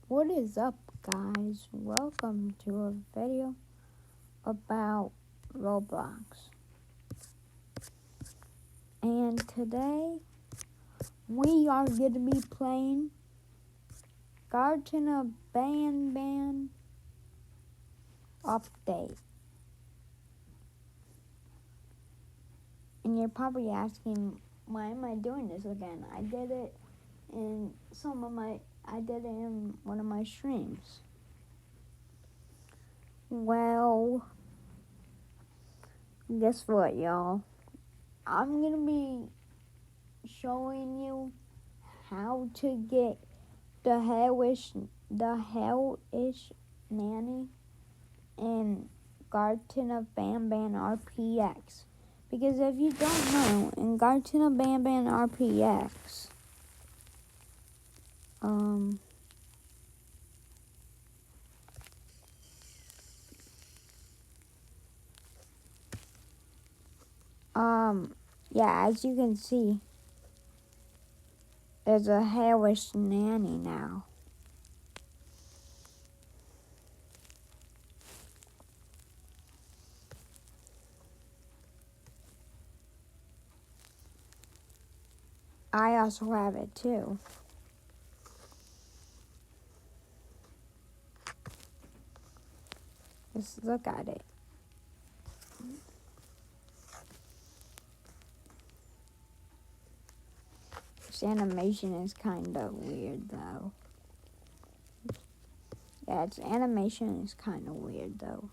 What is up, guys? Welcome to a video about Roblox. And today we are going to be playing Garten of Banban update. And you're probably asking, why am I doing this again? I did it in one of my streams. Well, guess what, y'all? I'm gonna be showing you how to get the Hellish Nanny in Garten of Banban RPX. Because if you don't know, in Garten of Banban RPX, yeah, as you can see, there's a Hellish Nanny now. I also have it too. Just look at it. This animation is kind of weird though. Yeah, its animation is kind of weird though.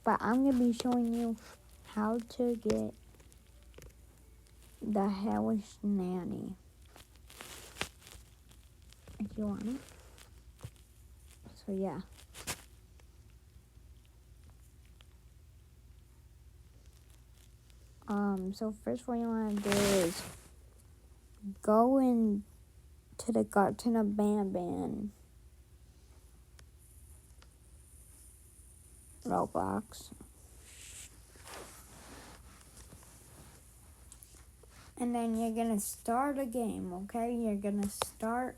But I'm going to be showing you how to get the Hellish Nanny. If you want it. So yeah. So first what you want to do is go into the Garten of Banban Roblox. And then you're going to start a game, okay? You're going to start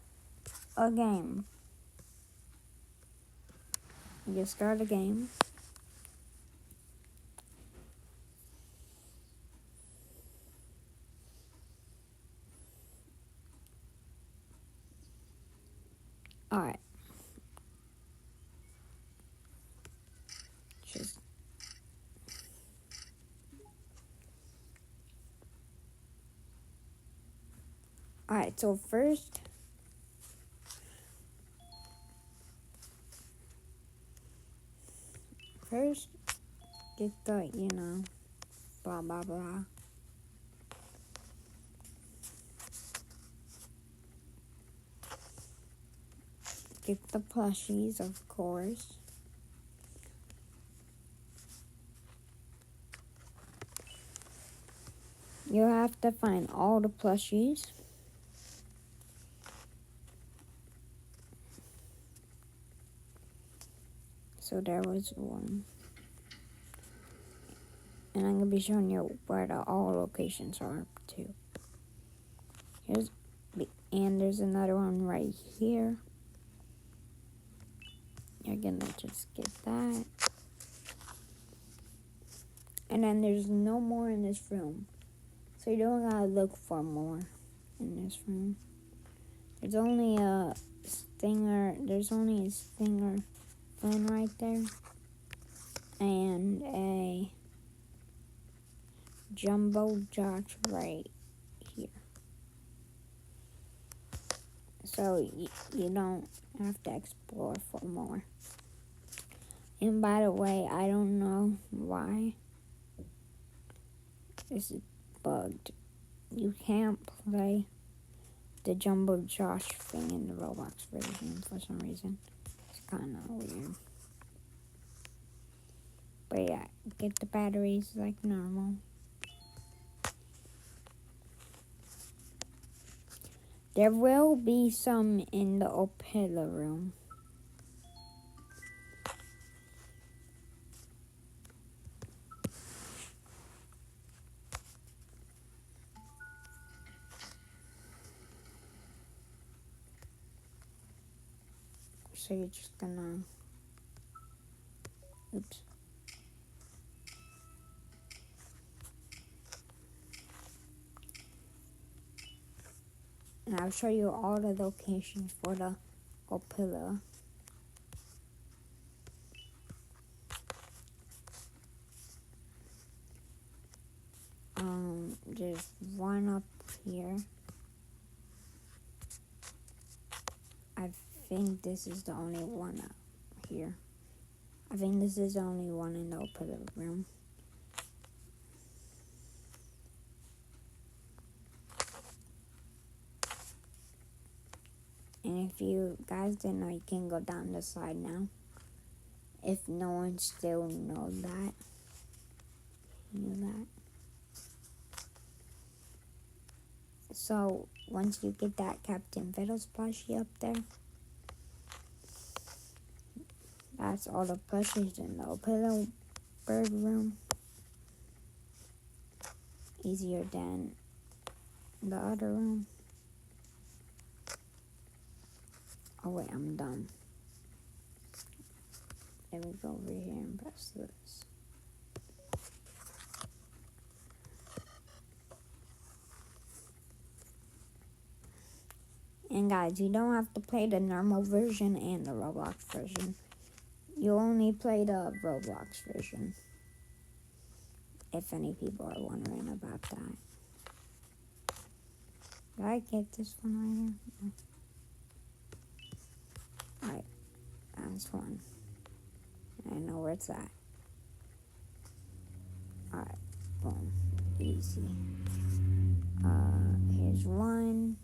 a game. You start a game. Alright. Alright, so first get the, blah, blah, blah. Get the plushies, of course. You have to find all the plushies. So there was one. And I'm going to be showing you where all locations are too. And there's another one right here. You're going to just get that. And then there's no more in this room. So you don't got to look for more in this room. There's only a stinger. There's only a stinger fin right there. And a jumbo josh right here. So you don't have to explore for more. And by the way, I don't know why this is bugged. You can't play the jumbo josh thing in the Roblox version for some reason. It's kind of weird. But yeah, get the batteries like normal. There will be some in the Opera room. so you're just gonna, oops. And I'll show you all the locations for the gold pillar. There's one up here. I think this is the only one up here. I think this is the only one in the pillar room. And if you guys didn't know, you can go down the slide now. If no one still knows that. So, once you get that Captain Fiddles plushie up there, that's all the plushies in the pillow bird room. Easier than the other room. Oh wait, I'm done. Let me go over here and press this. And guys, you don't have to play the normal version and the Roblox version. You only play the Roblox version. If any people are wondering about that. Did I get this one right here? Alright, that's one. I know where it's at. Alright, boom. Easy. Here's one.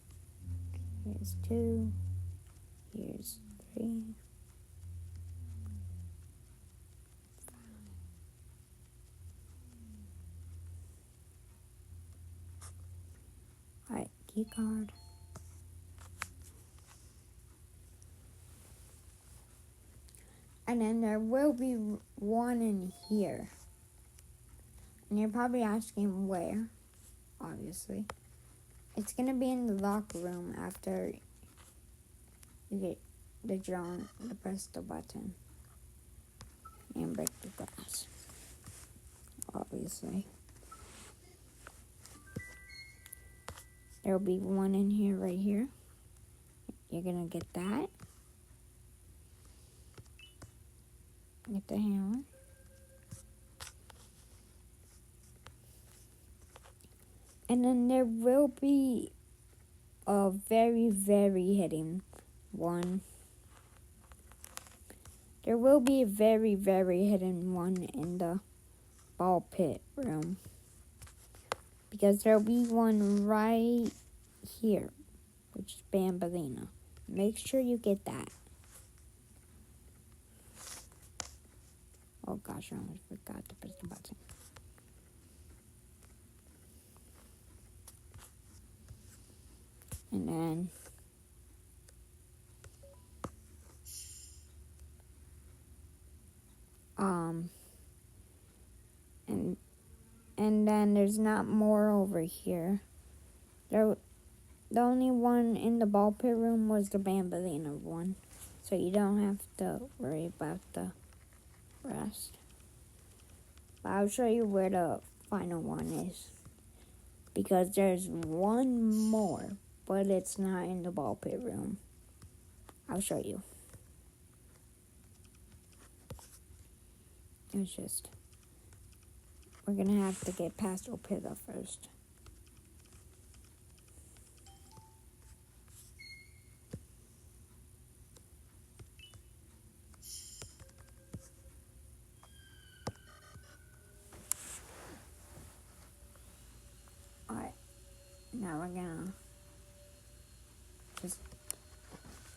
Here's two. Here's three. Alright, key card. And then there will be one in here. And you're probably asking where, obviously. It's going to be in the locker room after you get the drone to press the button and break the glass, obviously. There will be one in here right here. You're going to get that. Get the hammer. And then there will be a very, very hidden one. There will be a very, very hidden one in the ball pit room. Because there will be one right here, which is Bambalina. Make sure you get that. Oh gosh, I almost forgot to press the button. And then and then there's not more over here. The only one in the ball pit room was the Bambalina one. So you don't have to worry about the rest. But I'll show you where the final one is. Because there's one more, but it's not in the ball pit room. I'll show you. It's just, we're going to have to get past Opila first. Alright, now we're going to just,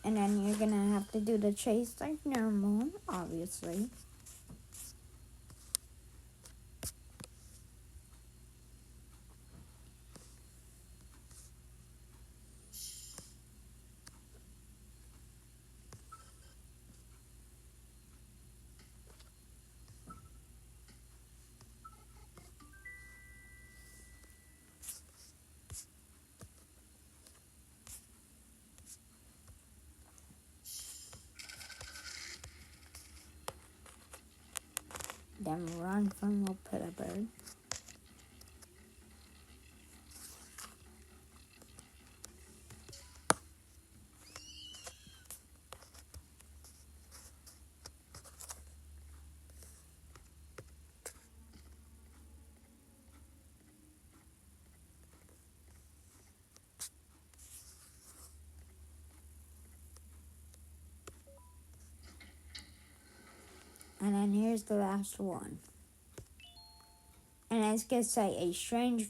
and then you're going to have to do the chase like normal, obviously. Then run from the pita bird. And then here's the last one. And it's going to say a strange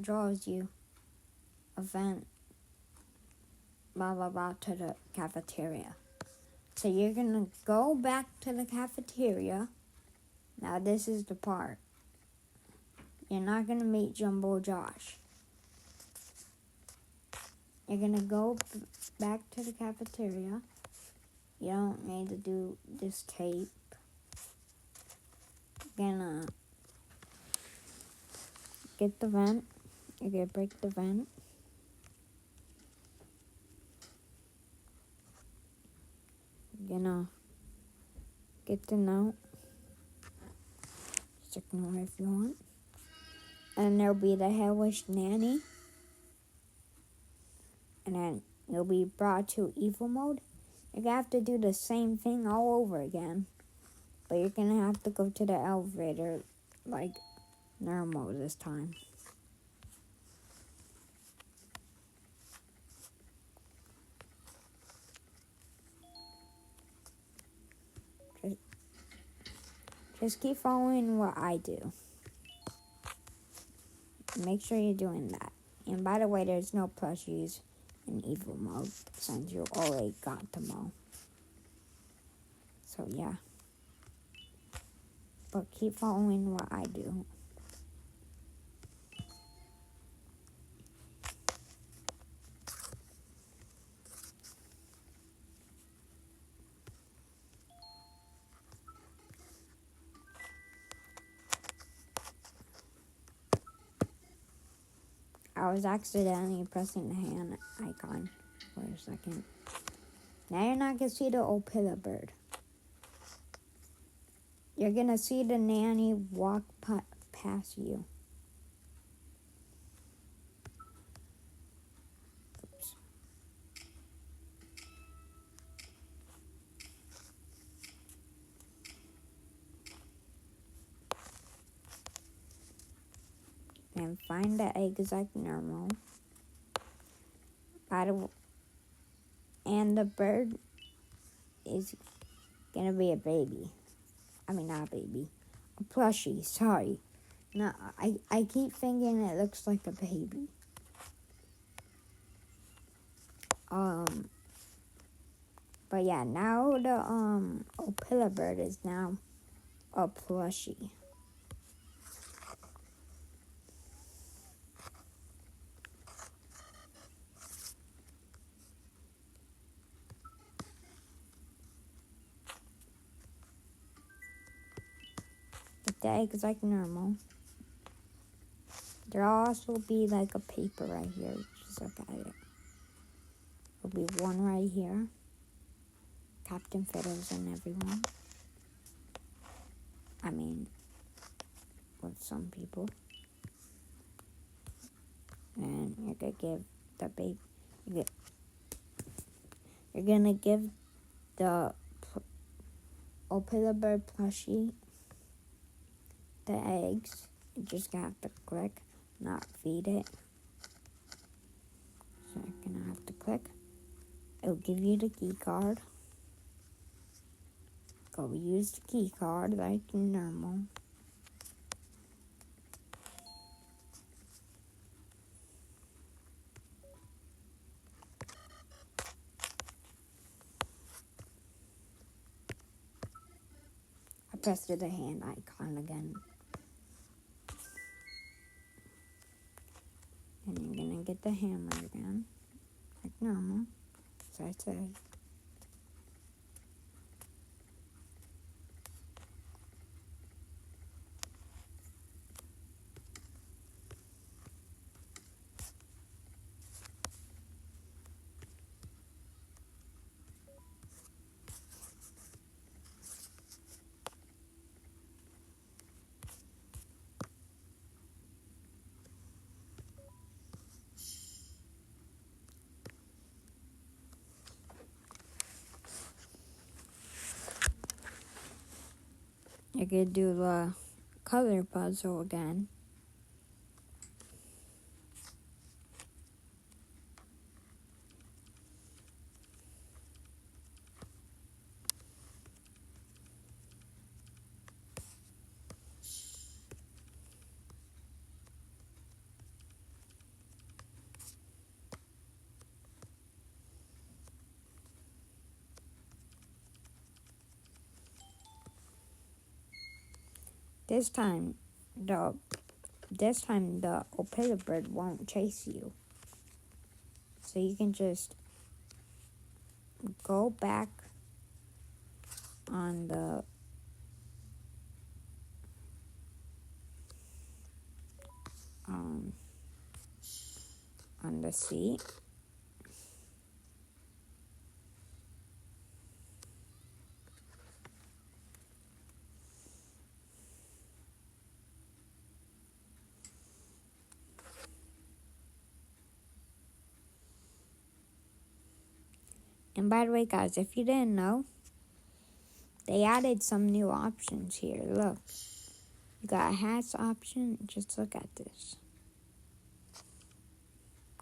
draws you event blah blah blah to the cafeteria. So you're going to go back to the cafeteria. Now this is the part. You're not going to meet Jumbo Josh. You're going to go back to the cafeteria. You don't need to do this tape. You're gonna get the vent. You're gonna break the vent. You're gonna get the note. Just ignore it if you want. And there'll be the Hellish Nanny. And then you'll be brought to evil mode. You're gonna have to do the same thing all over again. But you're gonna have to go to the elevator like normal this time. Just keep following what I do. Make sure you're doing that. And by the way, there's no plushies in evil mode since you already got them all. So yeah. But keep following what I do. I was accidentally pressing the hand icon for a second. Now you're not going to see the old pillar bird. You're going to see the nanny walk past you. Oops. And find the eggs like normal. And the bird is going to be a baby. I mean, not a baby. A plushie, sorry. No, I keep thinking it looks like a baby. But yeah, now the Opila bird is now a plushie. But the egg is like normal. There'll also be like a paper right here. Just look at it. There'll be one right here. Captain Fiddles and everyone. I mean, with some people. And you're gonna give the baby. You're gonna give the Opila bird plushie the eggs. You're just gonna have to click, not feed it. So you're gonna have to click. It'll give you the key card. Go use the key card like normal. I pressed the hand icon again. And you're gonna get the hammer again, like normal, as I said. You could do the color puzzle again. This time the opila bird won't chase you. So you can just go back on the seat. And by the way, guys, if you didn't know, they added some new options here. Look, you got a hats option. Just look at this.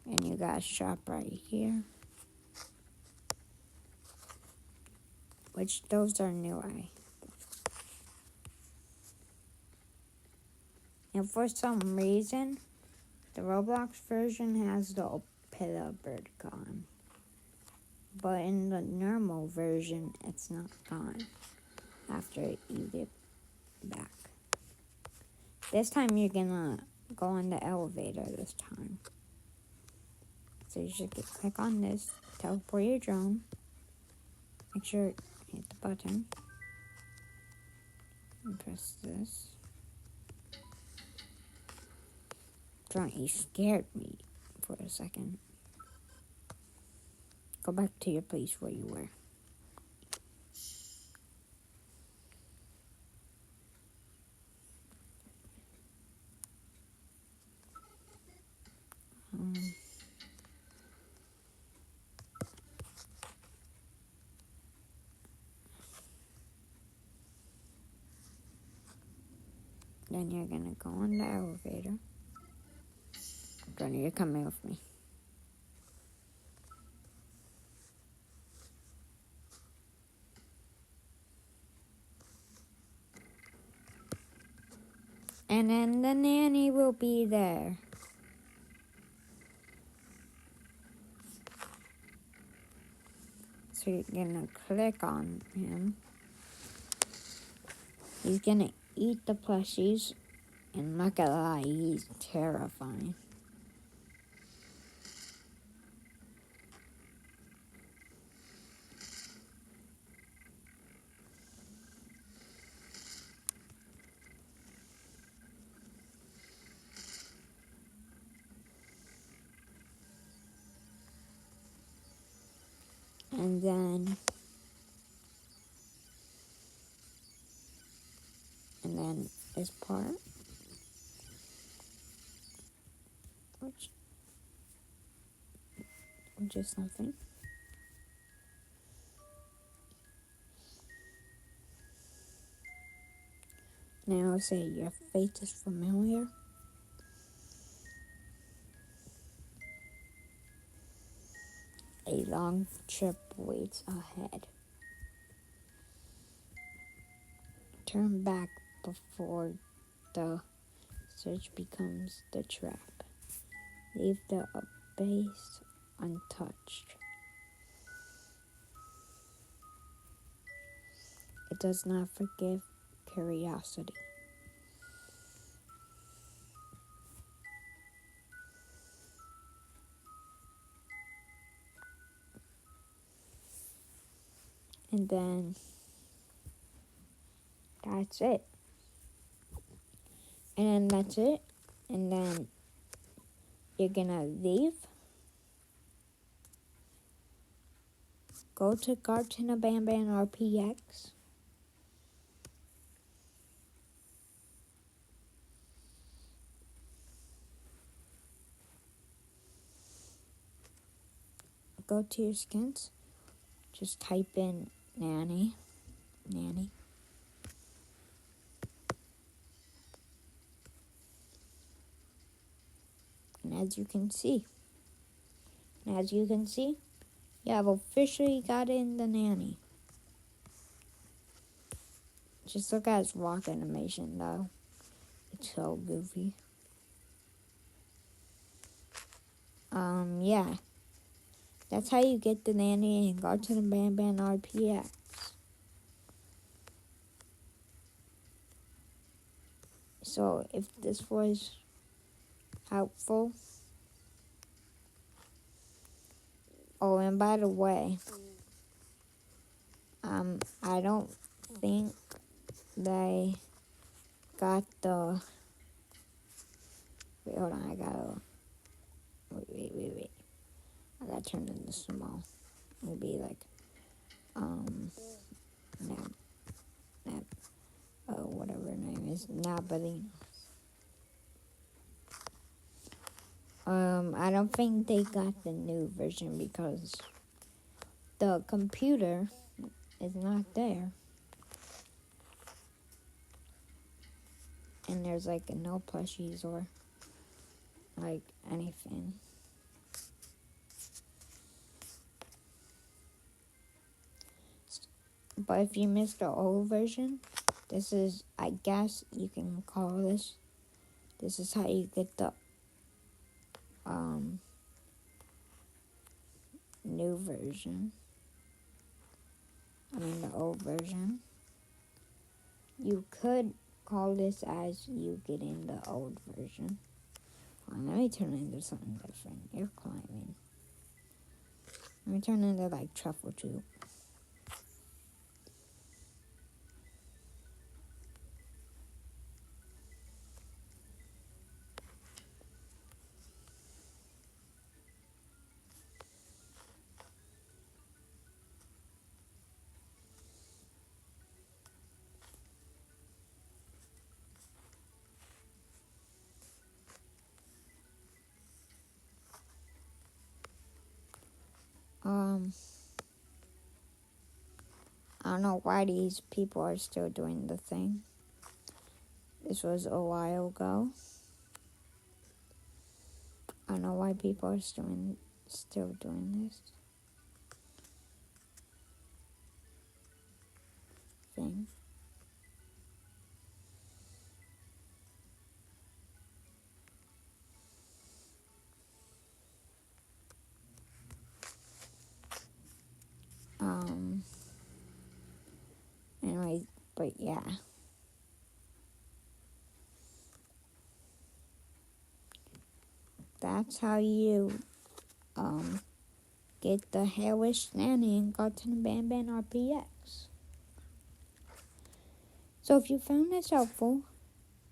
And you got a shop right here. Which those are new, And for some reason, the Roblox version has the opila bird gone. But in the normal version, it's not gone after you get back. This time you're gonna go on the elevator this time. So you should click on this, teleport your drone. Make sure you hit the button. And press this. Drone, you scared me for a second. Go back to your place where you were. Then you're gonna go on the elevator. Drone, you're coming with me. And then the nanny will be there. So you're gonna click on him. He's gonna eat the plushies. And not gonna lie, he's terrifying. And then this part, which is nothing. Now say your face is familiar. A long trip waits ahead. Turn back before the search becomes the trap. Leave the base untouched. It does not forgive curiosity. And then that's it. And then that's it. And then you're gonna leave. Go to Garten or banban RPX. Go to your skins. Just type in Nanny. as you can see. And as you can see, you have officially gotten the Nanny. Just look at his rock animation though. It's so goofy. Yeah. That's how you get the Nanny in Garten and Banban RPX. So if this was helpful. Oh, and by the way, I don't think they got the. Wait, hold on. I gotta. Wait. I gotta turn into small. It'll be like, whatever her name is, Nabali. I don't think they got the new version because the computer is not there. And there's like no plushies or like anything. But if you missed the old version, this is, I guess you can call this is how you get the new version. I mean the old version. You could call this as you get in the old version. Let me turn into something different. You're climbing. Let me turn into like truffle tube. I don't know why these people are still doing the thing. This was a while ago. I don't know why people are still doing this thing. Anyway, but yeah. That's how you get the Hellish, Nanny, and Garten banban RPX. So if you found this helpful,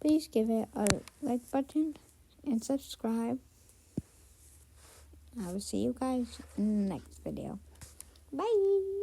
please give it a like button and subscribe. I will see you guys in the next video. Bye!